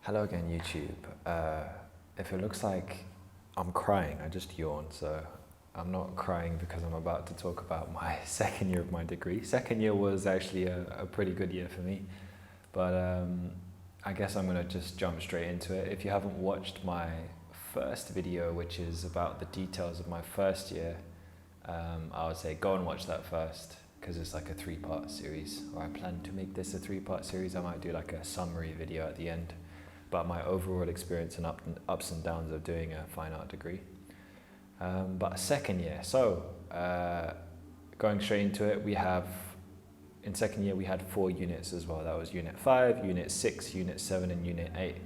Hello again, YouTube. If it looks like I'm crying, I just yawned, so I'm not crying because I'm about to talk about my second year of my degree. Second year was actually a pretty good year for me, but I guess I'm gonna just jump straight into it. If you haven't watched my first video, which is about the details of my first year, I would say go and watch that first, because it's like a 3-part series, or I plan to make this a 3-part series. I might do like a summary video at the end about my overall experience and ups and downs of doing a fine art degree. But second year, so going straight into it, in second year we had 4 units as well. That was Unit 5, Unit 6, Unit 7 and Unit 8,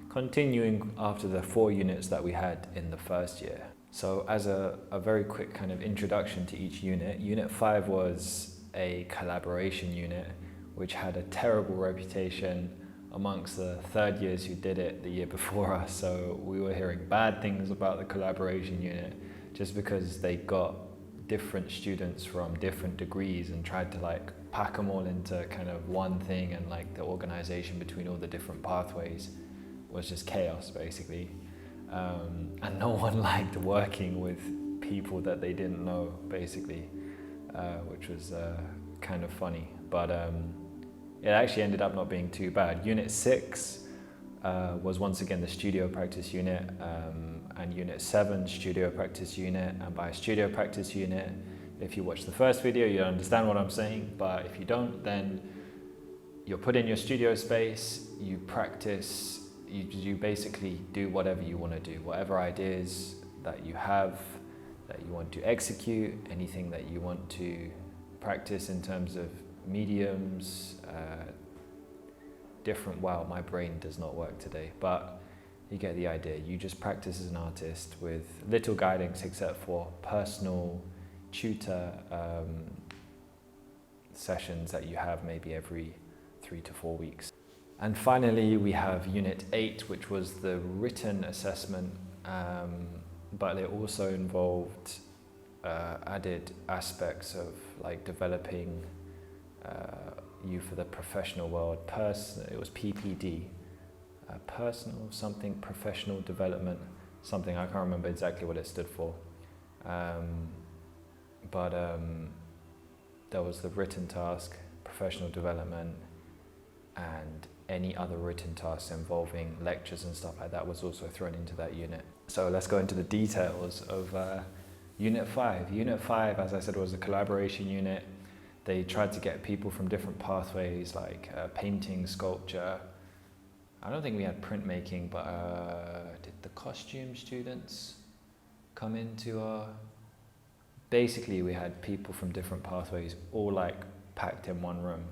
continuing after the 4 units that we had in the first year. So as a very quick kind of introduction to each unit, Unit 5 was a collaboration unit which had a terrible reputation amongst the third years who did it the year before us. So we were hearing bad things about the collaboration unit just because they got different students from different degrees and tried to like pack them all into kind of one thing, and like the organization between all the different pathways was just chaos basically. And no one liked working with people that they didn't know basically, which was kind of funny, but it actually ended up not being too bad. Unit 6 was once again the studio practice unit, and Unit 7 studio practice unit. And by studio practice unit, if you watch the first video, you understand what I'm saying, but if you don't, then you're put in your studio space, you practice, you basically do whatever you want to do, whatever ideas that you have, that you want to execute, anything that you want to practice in terms of mediums, wow, my brain does not work today, but you get the idea. You just practice as an artist with little guidance except for personal tutor sessions that you have maybe every 3 to 4 weeks. And finally we have Unit 8, which was the written assessment, but it also involved added aspects of like developing you for the professional world. It was PPD, personal something, professional development, something, I can't remember exactly what it stood for. But there was the written task, professional development, and any other written tasks involving lectures and stuff like that was also thrown into that unit. So let's go into the details of Unit 5. Unit 5, as I said, was a collaboration unit. They tried to get people from different pathways like painting, sculpture. I don't think we had printmaking, but did the costume students come into our... Basically, we had people from different pathways all like packed in one room.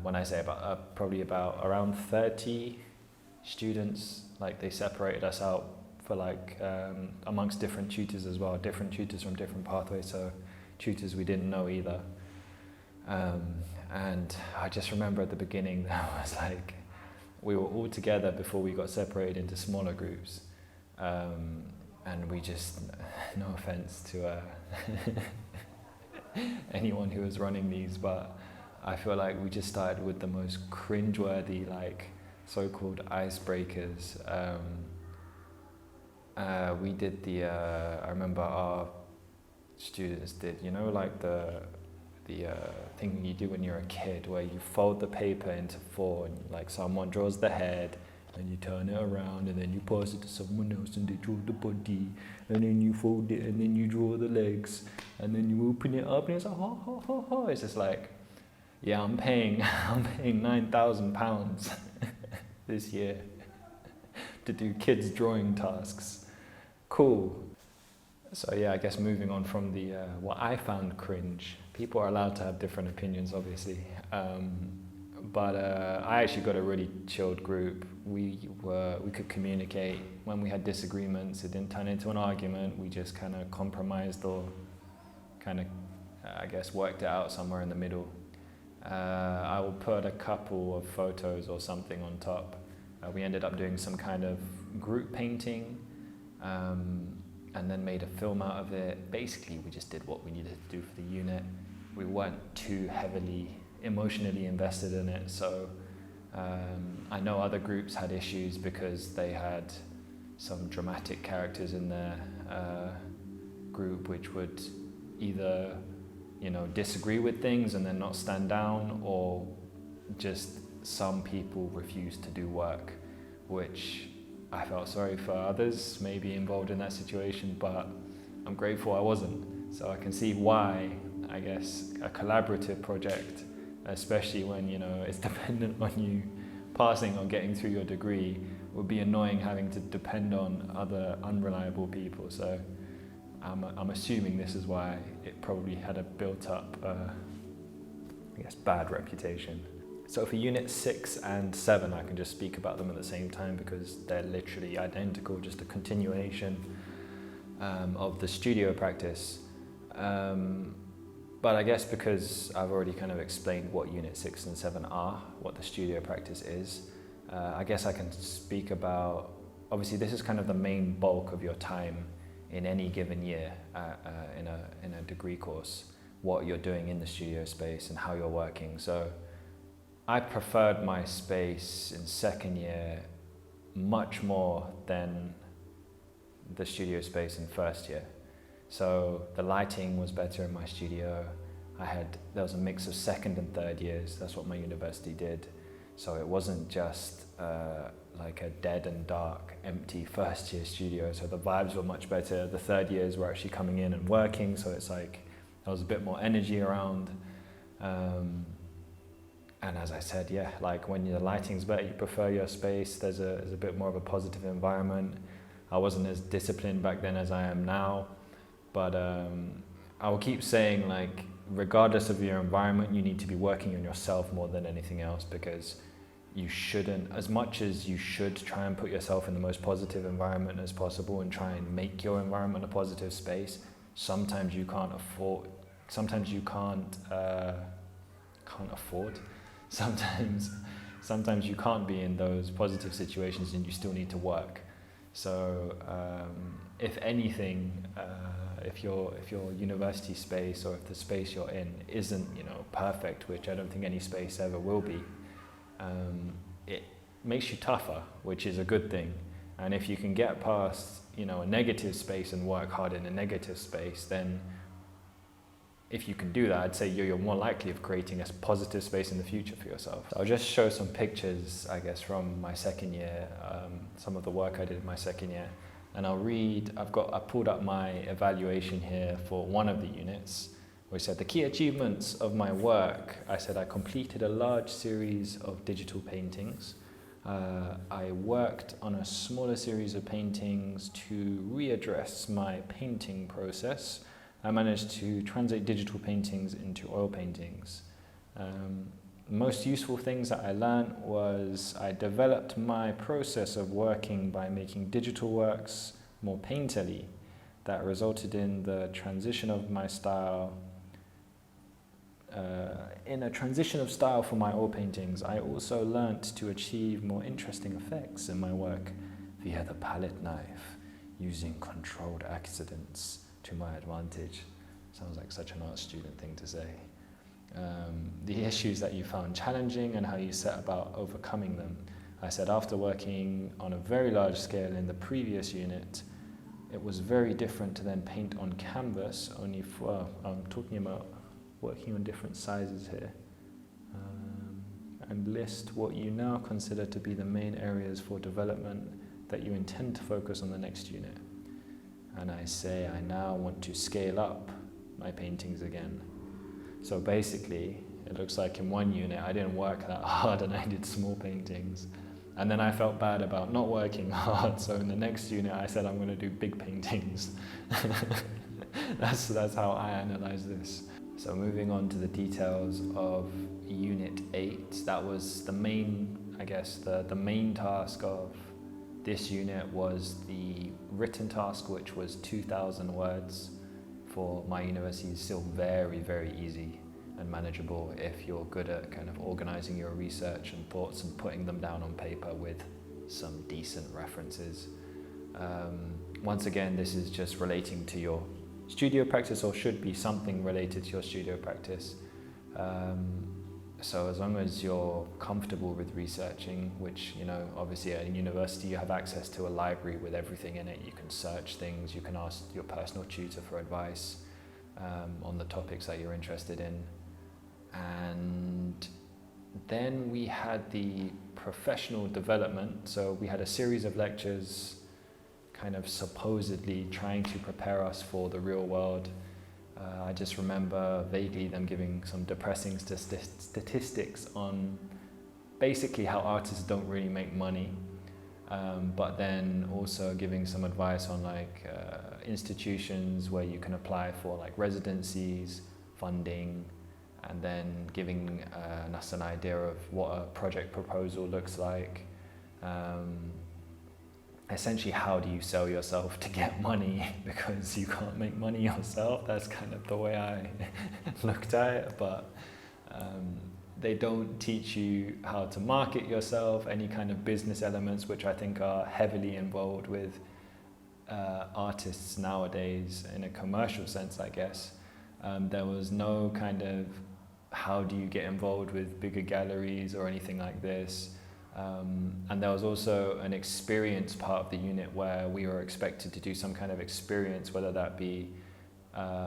When I say about, probably about around 30 students, like they separated us out for like amongst different tutors as well, different tutors from different pathways, so tutors we didn't know either. And I just remember at the beginning that was like, we were all together before we got separated into smaller groups. And we just, no offense to anyone who was running these, but I feel like we just started with the most cringeworthy, like so-called icebreakers. We did I remember our students did, you know, like the thing you do when you're a kid, where you fold the paper into 4, and like someone draws the head, and you turn it around, and then you pass it to someone else, and they draw the body, and then you fold it, and then you draw the legs, and then you open it up, and it's like, ha, ha, ha, ha. It's just like, yeah, I'm paying £9,000 this year to do kids drawing tasks. Cool. So yeah, I guess moving on from the what I found cringe. People are allowed to have different opinions, obviously, but I actually got a really chilled group. We could communicate when we had disagreements. It didn't turn into an argument. We just kind of compromised, or kind of, I guess, worked it out somewhere in the middle. I will put a couple of photos or something on top. We ended up doing some kind of group painting, and then made a film out of it. Basically, we just did what we needed to do for the unit. We weren't too heavily emotionally invested in it, so I know other groups had issues because they had some dramatic characters in their group which would either, disagree with things and then not stand down, or just some people refused to do work, which I felt sorry for others maybe involved in that situation, but I'm grateful I wasn't. So I can see why, I guess, a collaborative project, especially when, it's dependent on you passing or getting through your degree, would be annoying having to depend on other unreliable people. So I'm assuming this is why it probably had a built up, bad reputation. So for Unit 6 and 7, I can just speak about them at the same time because they're literally identical, just a continuation of the studio practice. But I guess because I've already kind of explained what Unit 6 and 7 are, what the studio practice is, I guess I can speak about, obviously this is kind of the main bulk of your time in any given year in a degree course, what you're doing in the studio space and how you're working. So I preferred my space in second year much more than the studio space in first year. So the lighting was better in my studio. There was a mix of second and third years. That's what my university did. So it wasn't just like a dead and dark, empty first year studio. So the vibes were much better. The third years were actually coming in and working. So it's like, there was a bit more energy around. And as I said, like when the lighting's better, you prefer your space. There's a bit more of a positive environment. I wasn't as disciplined back then as I am now. But I will keep saying, like, regardless of your environment, you need to be working on yourself more than anything else, because you shouldn't, as much as you should try and put yourself in the most positive environment as possible and try and make your environment a positive space, sometimes you can't afford, sometimes you can't be in those positive situations and you still need to work. So if anything, if your university space or if the space you're in isn't perfect, which I don't think any space ever will be, it makes you tougher, which is a good thing. And if you can get past a negative space and work hard in a negative space, then if you can do that, I'd say you're more likely of creating a positive space in the future for yourself. So I'll just show some pictures, I guess, from my second year, some of the work I did in my second year. And I'll read, I pulled up my evaluation here for one of the units, where it said the key achievements of my work. I said I completed a large series of digital paintings. I worked on a smaller series of paintings to readdress my painting process. I managed to translate digital paintings into oil paintings. Most useful things that I learned was I developed my process of working by making digital works more painterly. That resulted in the transition of my style, in a transition of style for my oil paintings. I also learnt to achieve more interesting effects in my work via the palette knife, using controlled accidents to my advantage. Sounds like such an art student thing to say. The issues that you found challenging and how you set about overcoming them. I said after working on a very large scale in the previous unit, it was very different to then paint on canvas, only for, I'm talking about working on different sizes here. And list what you now consider to be the main areas for development that you intend to focus on the next unit. And I say I now want to scale up my paintings again. So basically, it looks like in one unit I didn't work that hard and I did small paintings. And then I felt bad about not working hard, so in the next unit I said I'm going to do big paintings. That's how I analyze this. So moving on to the details of Unit 8, that was the main, I guess, the main task of this unit was the written task, which was 2,000 words. For my university is still very, very easy and manageable if you're good at kind of organizing your research and thoughts and putting them down on paper with some decent references. Once again, this is just relating to your studio practice, or should be something related to your studio practice. So as long as you're comfortable with researching, which, you know, obviously at a university you have access to a library with everything in it. You can search things, you can ask your personal tutor for advice on the topics that you're interested in. And then we had the professional development. So we had a series of lectures kind of supposedly trying to prepare us for the real world. I just remember vaguely them giving some depressing statistics on basically how artists don't really make money, but then also giving some advice on like institutions where you can apply for like residencies, funding, and then giving us an idea of what a project proposal looks like. Essentially, how do you sell yourself to get money, because you can't make money yourself. That's kind of the way I looked at it, but they don't teach you how to market yourself, any kind of business elements, which I think are heavily involved with artists nowadays in a commercial sense, I guess. There was no kind of how do you get involved with bigger galleries or anything like this. And there was also an experience part of the unit where we were expected to do some kind of experience, whether that be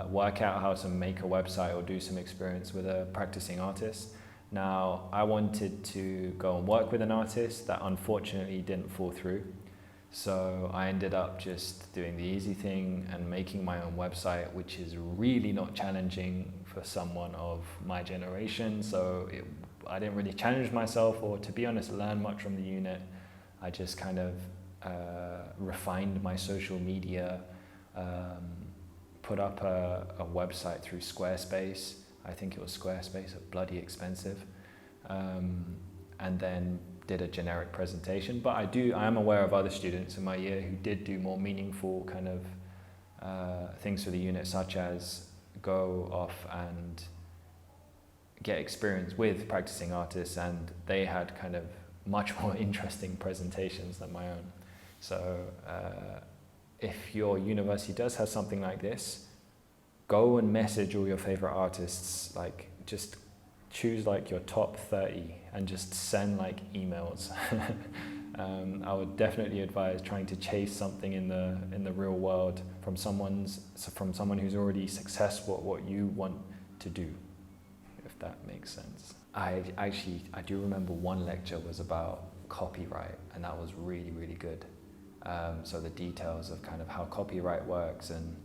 work out how to make a website or do some experience with a practicing artist. Now, I wanted to go and work with an artist. That unfortunately didn't fall through. So I ended up just doing the easy thing and making my own website, which is really not challenging for someone of my generation. So I didn't really challenge myself or, to be honest, learn much from the unit. I just kind of refined my social media, put up a website through Squarespace. I think it was Squarespace, bloody expensive. And then did a generic presentation. But I am aware of other students in my year who did do more meaningful kind of things for the unit, such as go off and get experience with practicing artists, and they had kind of much more interesting presentations than my own. So if your university does have something like this, go and message all your favorite artists, like just choose like your top 30 and just send like emails. I would definitely advise trying to chase something in the real world from someone who's already successful at what you want to do, if that makes sense. I do remember one lecture was about copyright, and that was really, really good. So the details of kind of how copyright works, and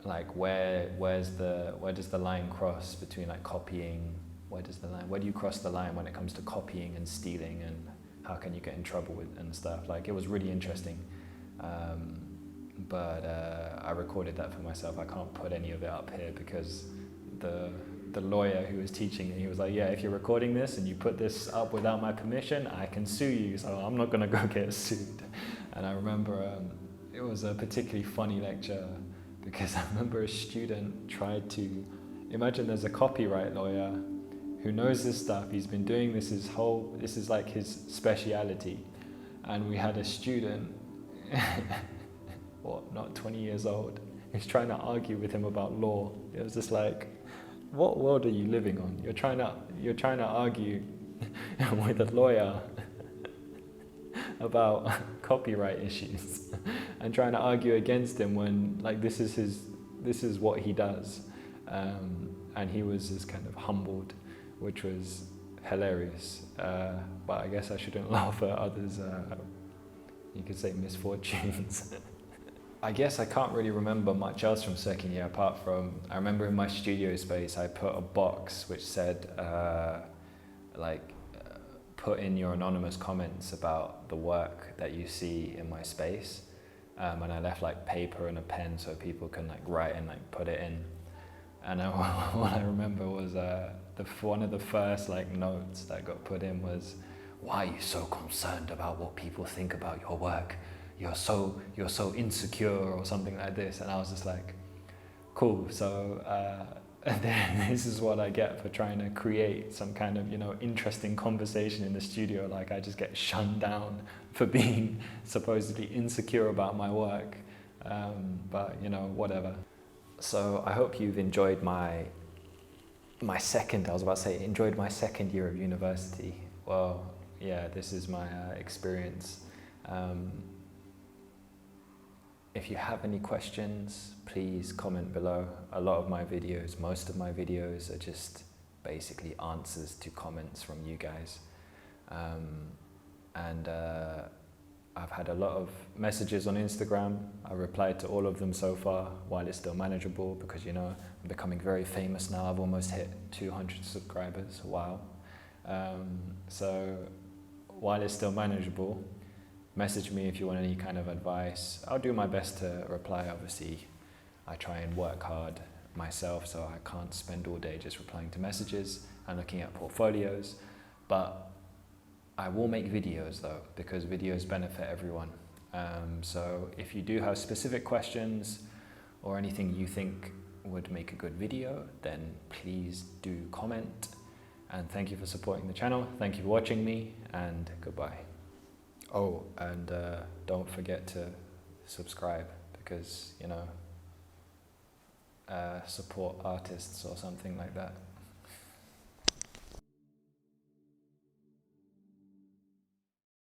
like where does the line cross between like copying, where do you cross the line when it comes to copying and stealing, and how can you get in trouble with and stuff. Like, it was really interesting. But I recorded that for myself. I can't put any of it up here because the lawyer who was teaching it, he was like, yeah, if you're recording this and you put this up without my permission, I can sue you, so I'm not gonna go get sued. And I remember it was a particularly funny lecture, because I remember a student tried to, imagine there's a copyright lawyer who knows this stuff, he's been doing this this is like his speciality, and we had a student, not 20 years old, who's trying to argue with him about law. It was just like, what world are you living on? You're trying to argue with a lawyer about copyright issues and trying to argue against him when like this is what he does, and he was just kind of humbled, which was hilarious. But I guess I shouldn't laugh at others, you could say, misfortunes. I guess I can't really remember much else from second year, apart from, I remember in my studio space I put a box which said put in your anonymous comments about the work that you see in my space, and I left like paper and a pen so people can like write and like put it in. And what I remember was one of the first like notes that got put in was, "Why are you so concerned about what people think about your work? You're so insecure," or something like this. And I was just like, cool, so this is what I get for trying to create some kind of, interesting conversation in the studio. Like, I just get shunned down for being supposedly insecure about my work, but whatever. So I hope you've enjoyed my I was about to say, enjoyed my second year of university. Well, yeah, this is my experience. If you have any questions, please comment below. A lot of my videos, most of my videos are just basically answers to comments from you guys. I've had a lot of messages on Instagram. I replied to all of them so far while it's still manageable, because you know, I'm becoming very famous now. I've almost hit 200 subscribers. Wow. So while it's still manageable, message me if you want any kind of advice. I'll do my best to reply. Obviously, I try and work hard myself, so I can't spend all day just replying to messages and looking at portfolios. But I will make videos though, because videos benefit everyone. So if you do have specific questions or anything you think would make a good video, then please do comment. And thank you for supporting the channel. Thank you for watching me, and goodbye. Oh, and don't forget to subscribe, because, you know, support artists or something like that.